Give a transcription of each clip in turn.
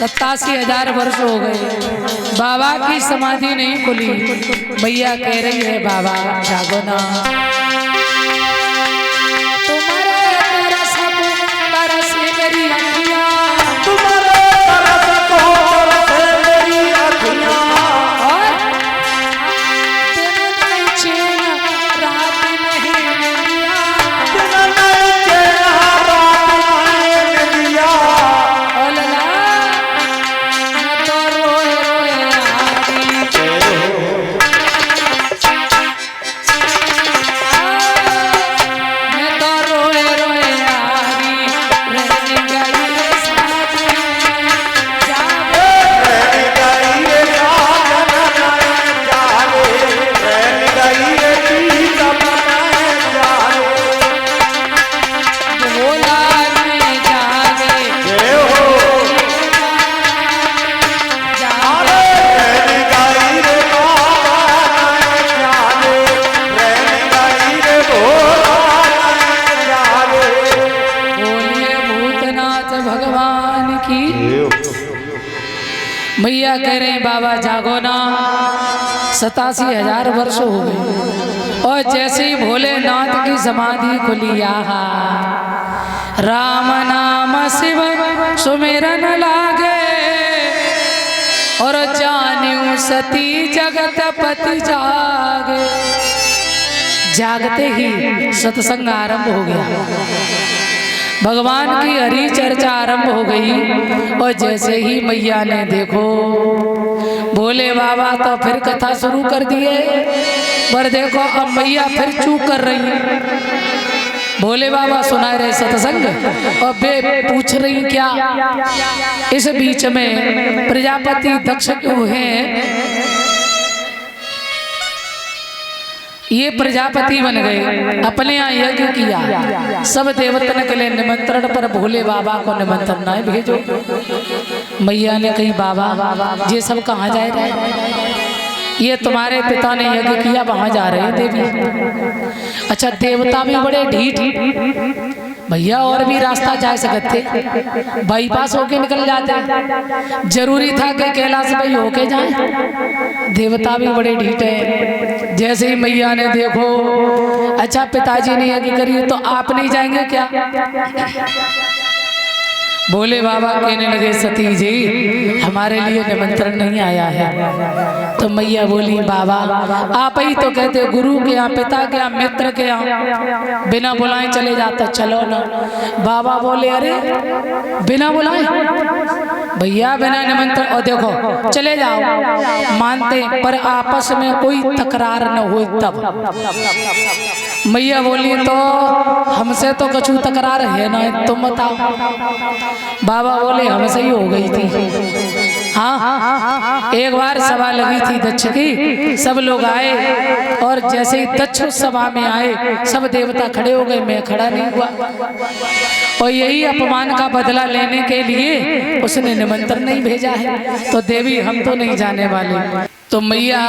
87,000 वर्ष हो गए, बाबा की समाधि नहीं खुली। मैया कह रही है बाबा जागो ना, तुम्हारे तरस को तरस मेरी अखियां, तुम्हारे तरस को तरस मेरी अखियां, और दिन नहीं चैन रात नहीं निंदिया, दिन नहीं चैन रात नहीं निंदिया। ओ लला मैं तो रोए रोए आरी, मैं तो रोए रोए आरी, रहने गई रे साथ में जागे, रहने गई रे जागे, रहने गई रे पीत बनाए जागे। भोला में जागे जय हो जागे, रहने गई रे बाबा जागे, रहने गई रे भोला जागे। बोलिए भूतनाथ भगवान की। मैया कह रहे हैं बाबा जागो ना, 87,000 वर्ष हो गए, और जैसे ही भोलेनाथ की समाधि खुली, आहा राम नाम शिव सुमिरन लागे, और जान्यू सती जगत पति जागे। जागते ही सत्संग आरंभ हो गया, भगवान की हरि चर्चा आरंभ हो गई। और जैसे ही मैया ने देखो भोले बाबा तो फिर कथा शुरू कर दिए, पर देखो अब मैया फिर चूक कर रही है। भोले बाबा सुना रहे सत्संग और बे पूछ रही क्या। इस बीच में प्रजापति दक्ष क्यों हैं, ये प्रजापति बन गए, अपने यहाँ यज्ञ किया, सब देवतन के लिए निमंत्रण पर भोले बाबा को निमंत्रण न भेजो। मैया ने कही बाबा ये सब कहाँ जा रहे हैं, ये तुम्हारे पिता ने यज्ञ किया वहां जा रहे हैं देवी। अच्छा देवता भी बड़े ढीठ भैया, और भी रास्ता जा सकते, बाईपास होके निकल जाते, जरूरी था कि कैलाश भाई होके जाए। देवता भी बड़े ढीठ है। जैसे ही मैया ने देखो अच्छा पिताजी ने यज्ञ करी तो आप नहीं जाएंगे क्या। भोले बाबा कहने लगे सती जी हमारे लिए निमंत्रण नहीं आया है। तो मैया बोली बाबा आप ही तो कहते गुरु के यहाँ, पिता के यहाँ, मित्र के यहाँ बिना बुलाए चले जाते, चलो ना। बाबा बोले अरे बिना बुलाए भैया, बिना निमंत्रण, और देखो चले जाओ मानते, पर आपस में कोई तकरार न हो तब। मैया बोली तो हमसे तो कछु तकरार है ना, तुम बताओ। बाबा बोले हमसे ही हो गई थी। हाँ एक बार सभा लगी थी दक्ष की, सब लोग आए और जैसे ही दक्ष सभा में आए सब देवता खड़े हो गए, मैं खड़ा नहीं हुआ। और यही अपमान का बदला लेने के लिए उसने निमंत्रण नहीं भेजा है। तो देवी हम तो नहीं जाने वाले। तो मैया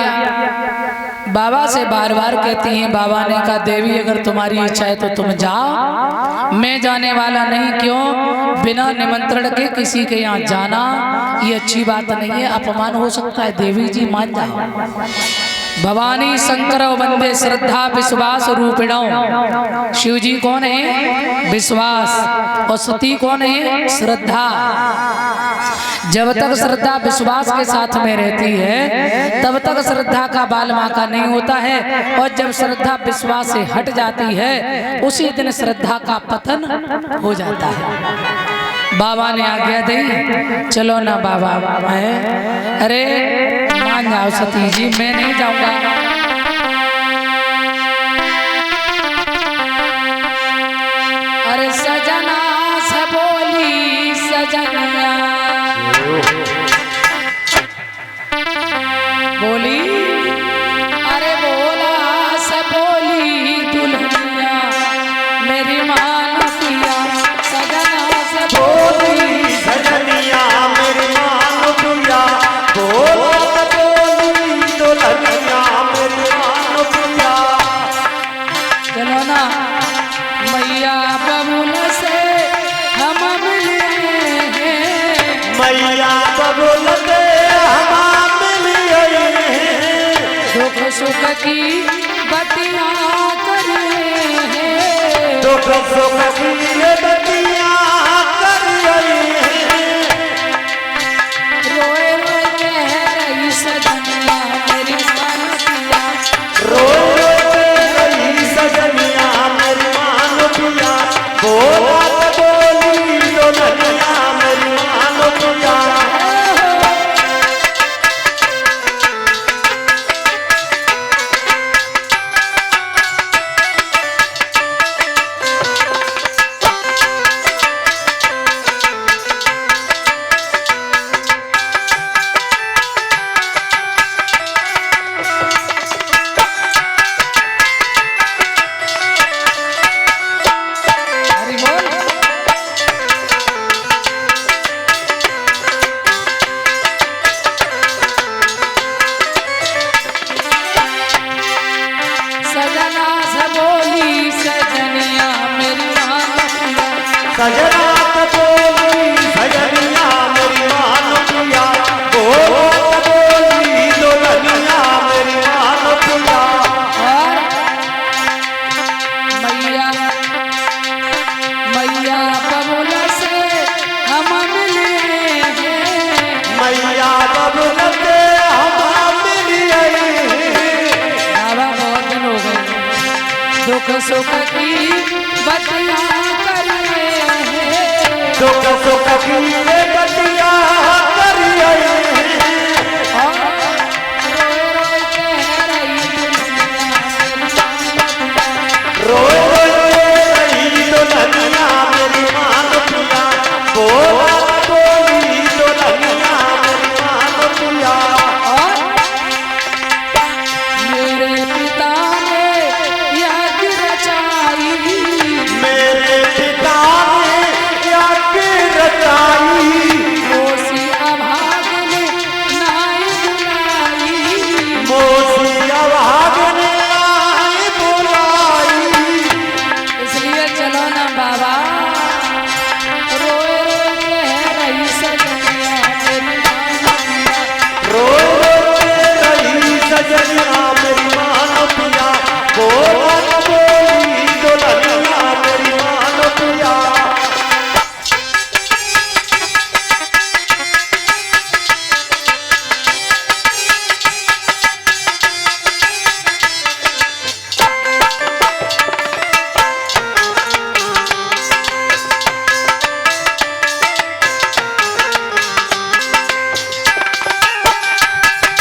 बाबा से बार बार कहती हैं, बाबा ने कहा देवी अगर तुम्हारी इच्छा है तो तुम जाओ, मैं जाने वाला नहीं। क्यों? बिना निमंत्रण के किसी के यहाँ जाना ये अच्छी बात नहीं है, अपमान हो सकता है। देवी जी मान जाओ। भवानी शंकर वंदे श्रद्धा विश्वास रूपिणो। शिव जी कौन है? विश्वास। और सती कौन है? श्रद्धा। जब तक श्रद्धा विश्वास के साथ में रहती है तब तक श्रद्धा का बाल माका नहीं होता है, और जब श्रद्धा विश्वास से हट जाती है उसी दिन श्रद्धा का पतन हो जाता है। बाबा ने आज्ञा दी, चलो ना बाबा। मैं अरे मान जाओ सती जी, मैं नहीं जाऊंगा। अरे सजना से बोली सजनिया, बोली अरे बोला से बोली दुल्हनिया, मेरी मान पिया सजना से बोली सजनिया, मेरी मान पिया बोला बोली दुल्हनिया, मेरी मान पिया। चलो ना मैया बबुल से हम मिले हैं, मैया बबुलते हम मिलिए दुख सुख की बतियां करिए हैं दुख सुख की बतियां करिए रोए रोए कह रही सजनिया मेरी मान पिया रोए रही सजनिया मेरी मान पिया बोला तो बोली दुल्हनिया मेरी मान पिया हरि बोल सजना सबोली सजनिया मेरी मान पिया सजना तो बोली सजनिया मेरी मान पिया बोला तो बोली दुल्हनिया मेरी मान पिया और मैया मैया बबुला से हम मिले हैं मैया बबुलते हम मिलिए बाबा बहुत दिन हो गए दुख सुख की बतियां करिए हैं दुख सुख की बतियां करिए और रोए रोए कह रही दुनिया रोए रही दुल्हनिया मेरी मान पिया बोला बोली दुल्हनिया मेरी मान पिया और मेरे पिता ने याद रचाई मेरे पिता ने याद रचाई मोसी अभागन नाई बुलाई मोसी आवाज ने आई बुलाई इसलिए चलो ना बाबा रोए रोए कह रही सजनिया मेरी मान पिया रोए रही सजनिया मेरी मान पिया बोला बोली दुल्हनिया मेरी मान पिया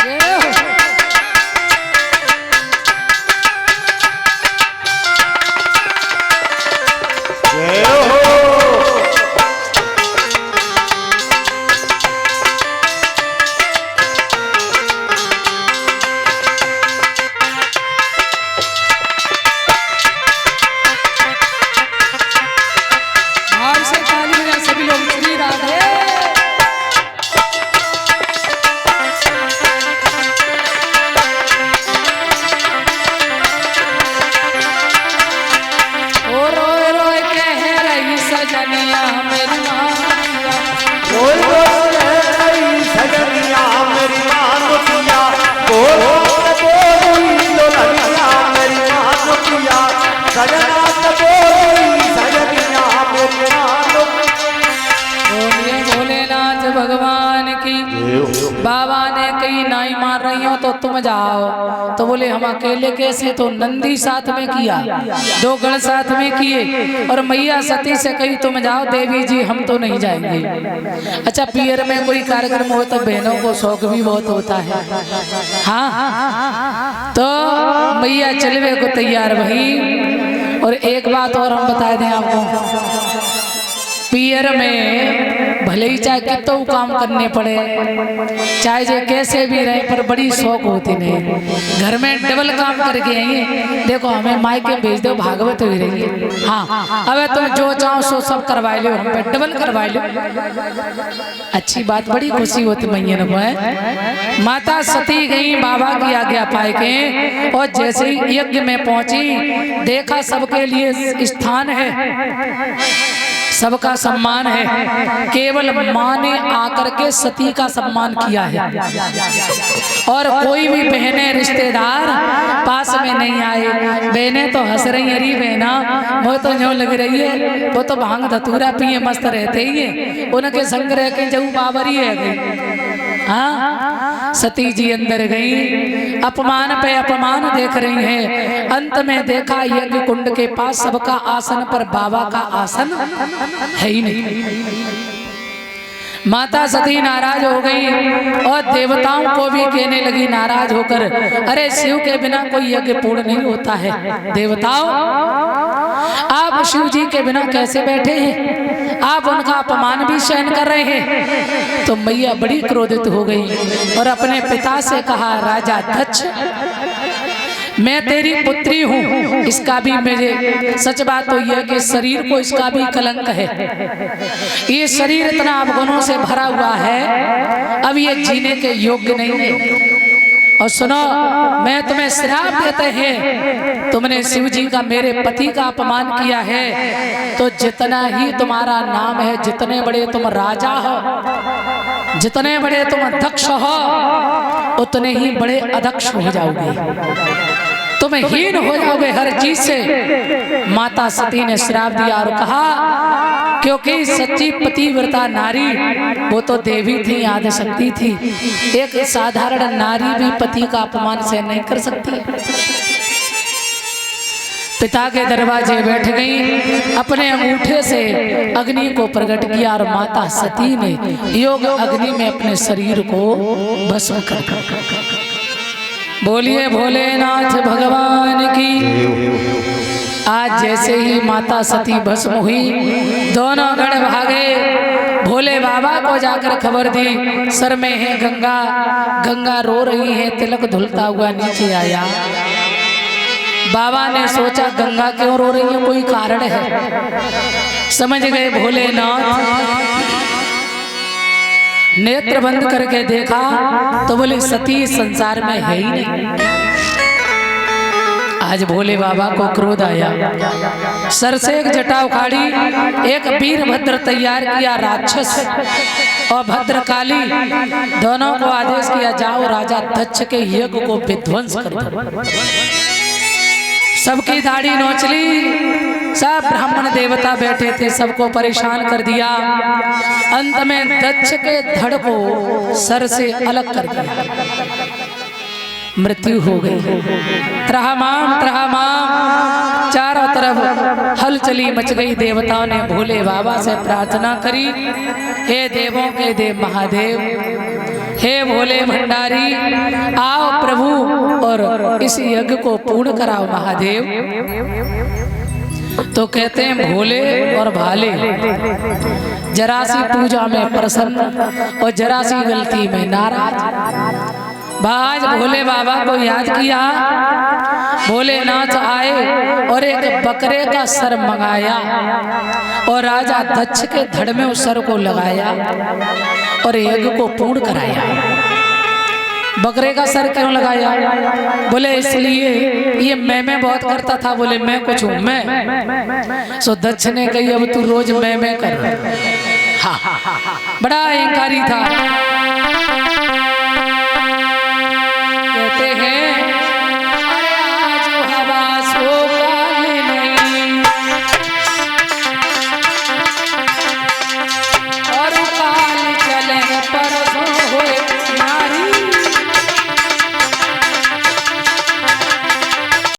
ये हो। जय हो भाव से ताली बजाएं सभी लोग श्री राधे ओ रोए रोए कह रही सजनिया मेरी मान पिया रोए रही सजनिया मेरी मान पिया बोला बोली दुल्हनिया मेरी मान पिया सजना तो बोली सजनिया मेरी मान बोलिए भोलेनाथ भगवान की बाबा ने कही नाई मार रही हो तो तुम जाओ तो बोले हम अकेले कैसे तो नंदी साथ में किया दो गण साथ में किए और मैया सती से कही तुम जाओ देवी जी हम तो नहीं जाएंगे अच्छा पियर में कोई कार्यक्रम हो तो बहनों को शौक भी बहुत होता है हाँ तो मैया चलवे को तैयार भई और एक बात और हम बता दें आपको पियर में भले ही चाहे कितो काम करने पड़े चाहे जे कैसे भी रहे पर बड़ी शौक होती नहीं घर में डबल काम करके आइए देखो हमें मायके भेज दो भागवत हुई रही है हाँ अब तुम जो चाहो सो सब करवा लो हम पे डबल करवा लो अच्छी बात बड़ी खुशी होती मैया को है माता सती गई बाबा की आज्ञा पाए के और जैसे ही यज्ञ में पहुंची देखा सबके लिए स्थान है सबका सम्मान है, केवल माँ ने आकर के सती का सम्मान किया है। और कोई भी बहनें रिश्तेदार पास में नहीं आए। बहनें तो हंस रही, अरे बहना वो तो जो लग रही है, वो तो भांग धतूरा पिए मस्त रहते ही है, उनके संग रह के जऊ बाबरी है गई। हाँ, सती जी अंदर गई, अपमान पे अपमान देख रही हैं। अंत में देखा यज्ञ कुंड के पास सबका आसन पर बाबा का आसन है ही नहीं। माता सती नाराज हो गई और देवताओं को भी कहने लगी नाराज होकर, अरे शिव के बिना कोई यज्ञ पूर्ण नहीं होता है। देवताओं, आप शिव जी के बिना कैसे बैठे हैं? आप उनका अपमान भी सहन कर रहे हैं। तो मैया बड़ी क्रोधित हो गई और अपने पिता से कहा, राजा दक्ष, मैं तेरी पुत्री हूँ, इसका भी मेरे सच बात तो यह कि शरीर को इसका भी कलंक है। ये शरीर इतना अवगुणों से भरा हुआ है, अब ये जीने के योग्य नहीं है। और सुनो, मैं तुम्हें श्राप देते हैं, तुमने शिव जी का मेरे पति का अपमान किया है तो जितना ही तुम्हारा नाम है, जितने बड़े तुम राजा हो, जितने बड़े तुम अध्यक्ष हो, उतने ही बड़े अध्यक्ष हो जाओगे, तुम हीन हो जाओगे हर चीज से। माता सती ने श्राप दिया और कहा, क्योंकि सच्ची पतिव्रता नारी वो तो देवी थी, आदि शक्ति थी, एक साधारण नारी भी पति का अपमान सहन नहीं कर सकती। पिता के दरवाजे बैठ गई, अपने अंगूठे से अग्नि को प्रकट किया और माता सती ने योग अग्नि में अपने शरीर को भस्म कर दिया। बोलिए भोलेनाथ भगवान की। आज जैसे ही माता सती भस्म हुई, दोनों गण भागे, भोले बाबा को जाकर खबर दी, सर में है गंगा, गंगा रो रही है, तिलक धुलता हुआ नीचे आया। बाबा ने सोचा गंगा क्यों रो रही है, कोई कारण है। समझ गए भोलेनाथ, नेत्र बंद करके देखा तो बोले सती संसार में है ही नहीं। आज भोले बाबा को क्रोध आया, सर से एक जटा उखाड़ी, एक वीरभद्र तैयार किया राक्षस और भद्रकाली, दोनों को आदेश किया, जाओ राजा दक्ष के यज्ञ को विध्वंस कर दो। सबकी दाढ़ी नोच ली, सब ब्राह्मण देवता बैठे थे, सबको परेशान कर दिया। अंत में दक्ष के धड़ को सर से अलग कर दिया, मृत्यु हो गई। त्रहमाम त्रहमाम, चारों तरफ हलचली मच गई। देवताओं ने भोले बाबा से प्रार्थना करी, हे देवों के देव महादेव, हे भोले भंडारी, आओ प्रभु और इस यज्ञ को पूर्ण कराओ महादेव। तो कहते हैं भोले और भाले जरा सी पूजा में प्रसन्न और जरा सी गलती में नाराज। आज भोले बाबा को याद किया, भोलेनाथ आए और एक बकरे का सर मंगाया और राजा दक्ष के धड़ में उस सर को लगाया और यज्ञ को पूर्ण कराया। बकरे का सर क्यों लगाया? बोले इसलिए ये मैं बहुत करता था। बोले मैं कुछ हूँ मैं? सो दक्ष ने कही अब तू रोज मैं कर। हाँ, बड़ा अहंकारी था।